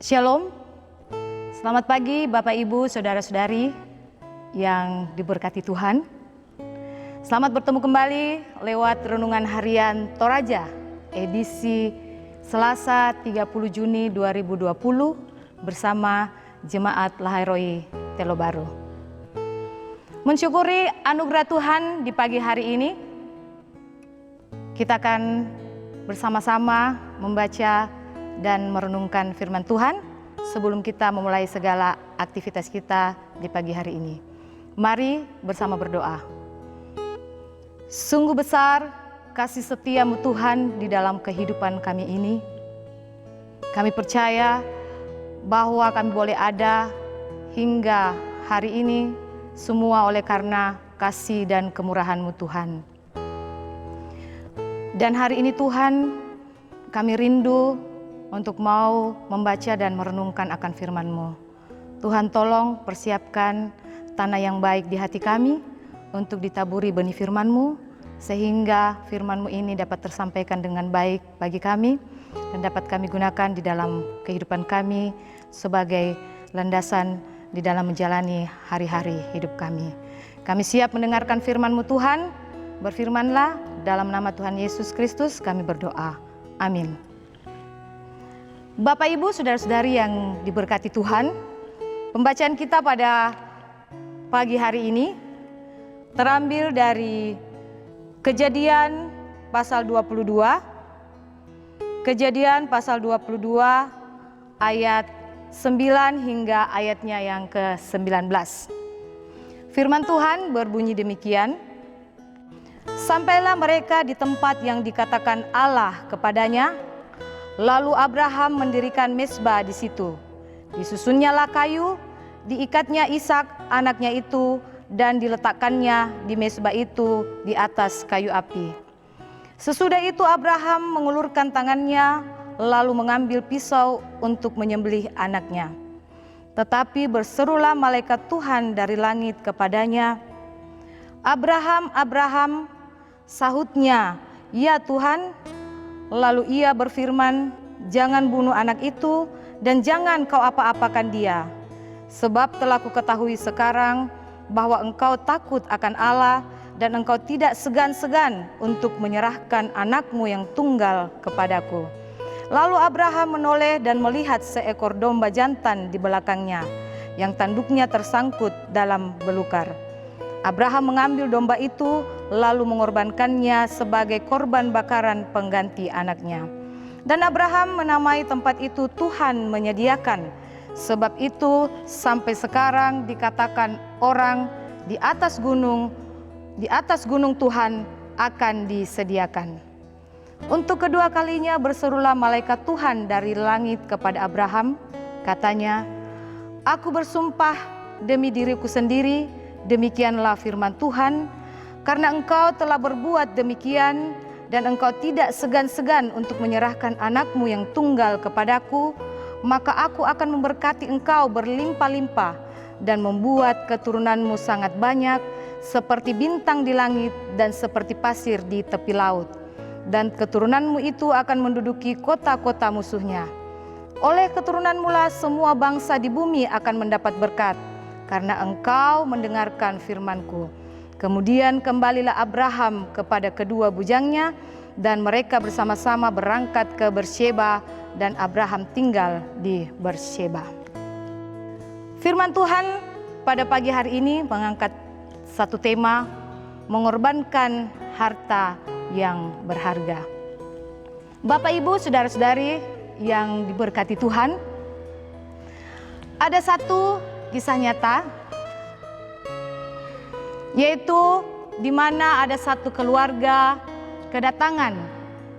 Shalom, selamat pagi Bapak Ibu, Saudara-saudari yang diberkati Tuhan. Selamat bertemu kembali lewat Renungan Harian Toraja, edisi Selasa 30 Juni 2020 bersama Jemaat Lahairoi Telo Baru. Mensyukuri anugerah Tuhan di pagi hari ini, kita akan bersama-sama membaca dan merenungkan firman Tuhan sebelum kita memulai segala aktivitas kita di pagi hari ini. Mari bersama berdoa. Sungguh besar kasih setia-Mu Tuhan di dalam kehidupan kami ini. Kami percaya bahwa kami boleh ada hingga hari ini semua oleh karena kasih dan kemurahan-Mu Tuhan. Dan hari ini Tuhan, kami rindu untuk mau membaca dan merenungkan akan firman-Mu. Tuhan tolong persiapkan tanah yang baik di hati kami untuk ditaburi benih firman-Mu, sehingga firman-Mu ini dapat tersampaikan dengan baik bagi kami dan dapat kami gunakan di dalam kehidupan kami sebagai landasan di dalam menjalani hari-hari hidup kami. Kami siap mendengarkan firman-Mu Tuhan, berfirmanlah dalam nama Tuhan Yesus Kristus kami berdoa. Amin. Bapak Ibu, Saudara-saudari yang diberkati Tuhan, pembacaan kita pada pagi hari ini terambil dari Kejadian pasal 22, Kejadian pasal 22 ayat 9 hingga ayatnya yang ke-19. Firman Tuhan berbunyi demikian, sampailah mereka di tempat yang dikatakan Allah kepadanya. Lalu Abraham mendirikan mezbah di situ. Disusunnyalah kayu, diikatnya Ishak anaknya itu, dan diletakkannya di mezbah itu di atas kayu api. Sesudah itu Abraham mengulurkan tangannya, lalu mengambil pisau untuk menyembelih anaknya. Tetapi berserulah malaikat Tuhan dari langit kepadanya, Abraham, Abraham, sahutnya, ya Tuhan. Lalu ia berfirman, jangan bunuh anak itu dan jangan kau apa-apakan dia. Sebab telah kuketahui sekarang bahwa engkau takut akan Allah dan engkau tidak segan-segan untuk menyerahkan anakmu yang tunggal kepadaku. Lalu Abraham menoleh dan melihat seekor domba jantan di belakangnya yang tanduknya tersangkut dalam belukar. Abraham mengambil domba itu lalu mengorbankannya sebagai korban bakaran pengganti anaknya. Dan Abraham menamai tempat itu Tuhan menyediakan. Sebab itu sampai sekarang dikatakan orang di atas gunung Tuhan akan disediakan. Untuk kedua kalinya berserulah malaikat Tuhan dari langit kepada Abraham, katanya, aku bersumpah demi diriku sendiri, demikianlah firman Tuhan, karena engkau telah berbuat demikian dan engkau tidak segan-segan untuk menyerahkan anakmu yang tunggal kepadaku, maka aku akan memberkati engkau berlimpah-limpah dan membuat keturunanmu sangat banyak seperti bintang di langit dan seperti pasir di tepi laut. Dan keturunanmu itu akan menduduki kota-kota musuhnya. Oleh keturunanmu lah semua bangsa di bumi akan mendapat berkat, karena engkau mendengarkan firman-Ku. Kemudian kembalilah Abraham kepada kedua bujangnya, dan mereka bersama-sama berangkat ke Beersheba, dan Abraham tinggal di Beersheba. Firman Tuhan pada pagi hari ini mengangkat satu tema, mengorbankan harta yang berharga. Bapak Ibu, Saudara-saudari yang diberkati Tuhan, ada satu kisah nyata, yaitu di mana ada satu keluarga kedatangan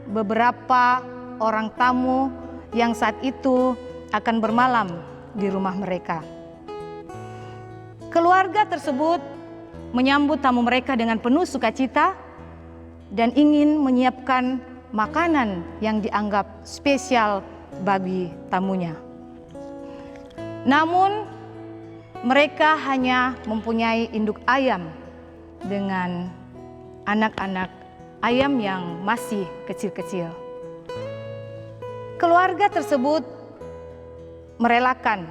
beberapa orang tamu yang saat itu akan bermalam di rumah mereka. Keluarga tersebut menyambut tamu mereka dengan penuh sukacita dan ingin menyiapkan makanan yang dianggap spesial bagi tamunya. Namun mereka hanya mempunyai induk ayam dengan anak-anak ayam yang masih kecil-kecil. Keluarga tersebut merelakan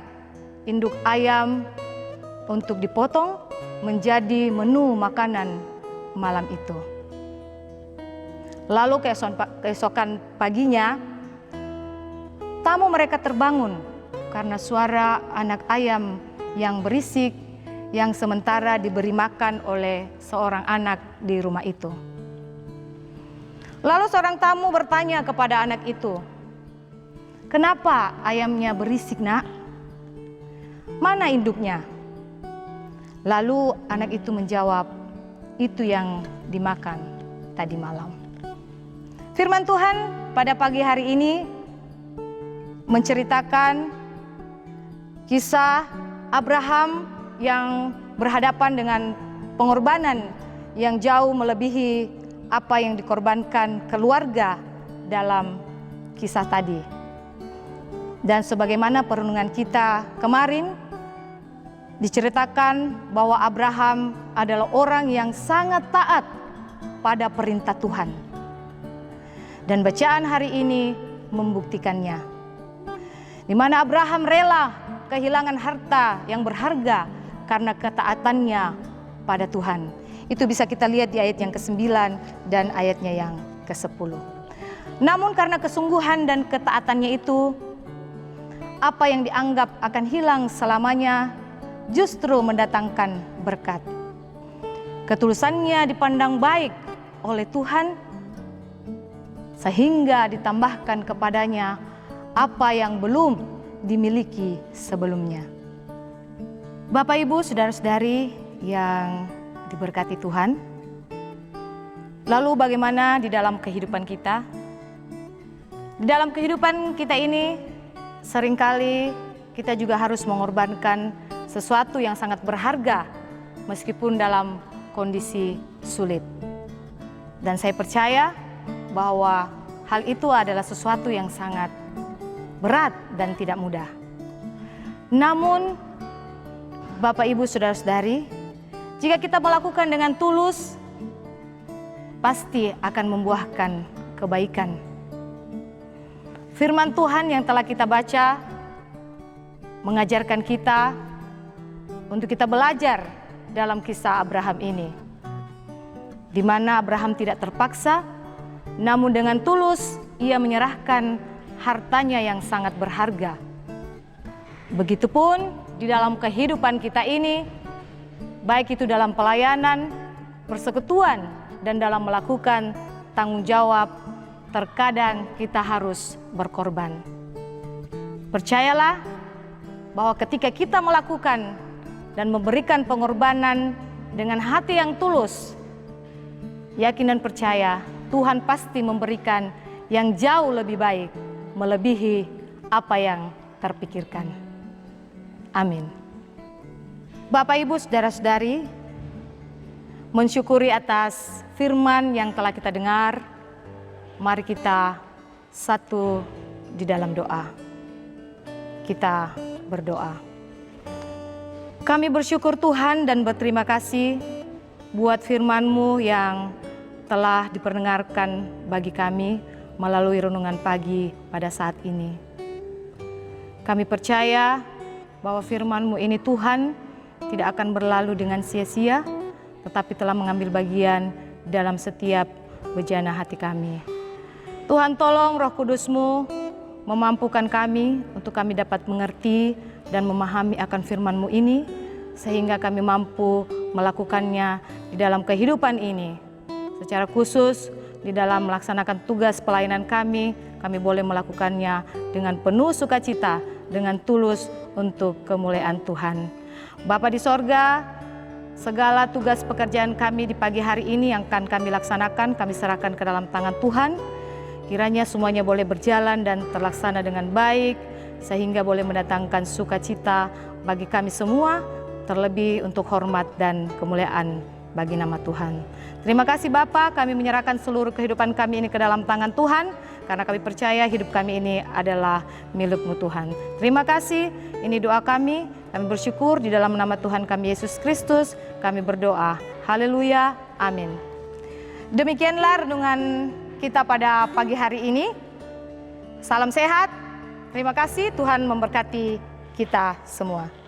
induk ayam untuk dipotong menjadi menu makanan malam itu. Lalu keesokan paginya, tamu mereka terbangun karena suara anak ayam yang berisik yang sementara diberi makan oleh seorang anak di rumah itu. Lalu seorang tamu bertanya kepada anak itu, "Kenapa ayamnya berisik, Nak? Mana induknya?" Lalu anak itu menjawab, "Itu yang dimakan tadi malam." Firman Tuhan pada pagi hari ini menceritakan kisah Abraham yang berhadapan dengan pengorbanan yang jauh melebihi apa yang dikorbankan keluarga dalam kisah tadi. Dan sebagaimana perenungan kita kemarin, diceritakan bahwa Abraham adalah orang yang sangat taat pada perintah Tuhan. Dan bacaan hari ini membuktikannya. Di mana Abraham rela kehilangan harta yang berharga karena ketaatannya pada Tuhan. Itu bisa kita lihat di ayat yang ke-9 dan ayatnya yang ke-10. Namun karena kesungguhan dan ketaatannya itu, apa yang dianggap akan hilang selamanya justru mendatangkan berkat. Ketulusannya dipandang baik oleh Tuhan, sehingga ditambahkan kepadanya apa yang belum dimiliki sebelumnya. Bapak, Ibu, saudara-saudari yang diberkati Tuhan, lalu bagaimana di dalam kehidupan kita? Di dalam kehidupan kita ini, seringkali kita juga harus mengorbankan sesuatu yang sangat berharga, meskipun dalam kondisi sulit. Dan saya percaya bahwa hal itu adalah sesuatu yang sangat berat dan tidak mudah. Namun, Bapak, Ibu, saudara-saudari, jika kita melakukan dengan tulus, pasti akan membuahkan kebaikan. Firman Tuhan yang telah kita baca mengajarkan kita untuk kita belajar dalam kisah Abraham ini, di mana Abraham tidak terpaksa, namun dengan tulus ia menyerahkan hartanya yang sangat berharga. Begitupun di dalam kehidupan kita ini, baik itu dalam pelayanan, persekutuan, dan dalam melakukan tanggung jawab, terkadang kita harus berkorban. Percayalah bahwa ketika kita melakukan dan memberikan pengorbanan dengan hati yang tulus, yakin dan percaya Tuhan pasti memberikan yang jauh lebih baik, melebihi apa yang terpikirkan. Amin. Bapak, Ibu, saudara-saudari, mensyukuri atas firman yang telah kita dengar, mari kita satu di dalam doa. Kita berdoa. Kami bersyukur Tuhan dan berterima kasih buat firman-Mu yang telah diperdengarkan bagi kami melalui renungan pagi pada saat ini. Kami percaya bahwa firman-Mu ini Tuhan tidak akan berlalu dengan sia-sia, tetapi telah mengambil bagian dalam setiap bejana hati kami. Tuhan, tolong Roh Kudus-Mu memampukan kami untuk kami dapat mengerti dan memahami akan firman-Mu ini, sehingga kami mampu melakukannya di dalam kehidupan ini. Secara khusus di dalam melaksanakan tugas pelayanan kami boleh melakukannya dengan penuh sukacita, dengan tulus untuk kemuliaan Tuhan. Bapa di sorga, segala tugas pekerjaan kami di pagi hari ini yang akan kami laksanakan, kami serahkan ke dalam tangan Tuhan. Kiranya semuanya boleh berjalan dan terlaksana dengan baik, sehingga boleh mendatangkan sukacita bagi kami semua, terlebih untuk hormat dan kemuliaan bagi nama Tuhan. Terima kasih Bapa, kami menyerahkan seluruh kehidupan kami ini ke dalam tangan Tuhan, karena kami percaya hidup kami ini adalah milik-Mu Tuhan. Terima kasih, ini doa kami bersyukur di dalam nama Tuhan kami Yesus Kristus, kami berdoa. Haleluya, amin. Demikianlah renungan kita pada pagi hari ini. Salam sehat, terima kasih, Tuhan memberkati kita semua.